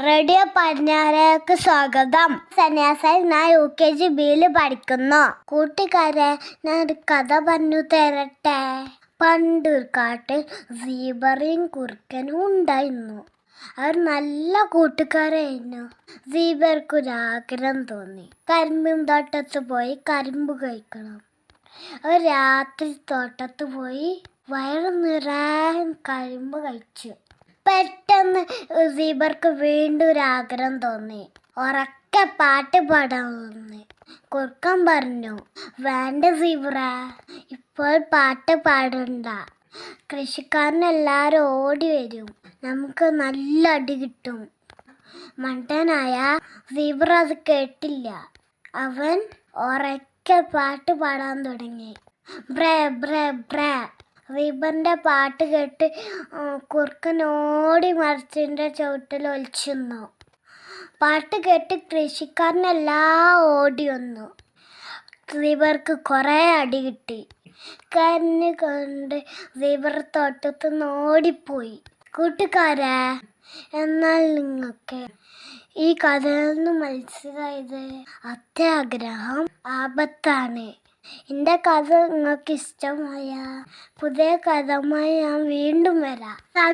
Radio പടിഞ്ഞാറേക്ക് സ്വാഗതം. സന്യാസായി ഞാൻ UKG Bയിൽ പഠിക്കുന്നു. കൂട്ടുകാരെ, ഞാൻ ഒരു കഥ പറഞ്ഞു തരട്ടെ. പണ്ടൊരു കാട്ടിൽ സീബ്രയും കുറുക്കനും ഉണ്ടായിരുന്നു. അവർ നല്ല കൂട്ടുകാരായിരുന്നു. സീബ്രയ്ക്കൊരാഗ്രഹം തോന്നി. കരിമ്പിൻ തോട്ടത്ത് പോയി കരിമ്പ് കഴിക്കണം. അവർ രാത്രി തോട്ടത്ത് പോയി വയറ് നിറയെ കരിമ്പ് കഴിച്ചു. പെട്ടെന്ന് സീബ്രയ്ക്ക് വീണ്ടും ഒരാഗ്രഹം തോന്നി. ഉറക്കെ പാട്ട് പാടാൻ തോന്നി. കുറുക്കൻ പറഞ്ഞു, വേണ്ട സീബ്ര, ഇപ്പോൾ പാട്ട് പാടണ്ട. കൃഷിക്കാരനെല്ലാവരും ഓടി വരും, നമുക്ക് നല്ല അടി കിട്ടും. മണ്ടനായ സീബ്ര അത് കേട്ടില്ല. അവൻ ഉറക്കെ പാട്ട് പാടാൻ തുടങ്ങി. ബ്രേ ബ്രേ ബ്രേ. സീബ്രന്റെ പാട്ട് കേട്ട് കുറുക്കൻ ഓടി മരത്തിന്റെ ചുവട്ടിൽ ഒളിച്ചിരുന്നു. പാട്ട് കേട്ട് കൃഷിക്കാരനെല്ലാം ഓടി വന്നു. സീബ്രയ്ക്ക് കുറേ അടി കിട്ടി. കരഞ്ഞ് കൊണ്ട് സീബ്ര തോട്ടത്തിൽ നിന്ന് ഓടിപ്പോയി. കൂട്ടുകാരെ, എന്നാൽ നിങ്ങൾക്ക് ഈ കഥയിൽ നിന്ന് മനസ്സിലായത് അത്യാഗ്രഹം ആപത്താണ്. എൻ്റെ കഥ നിങ്ങൾക്ക് ഇഷ്ടമായ പുതിയ കഥയുമായി ഞാൻ വീണ്ടും വരാം.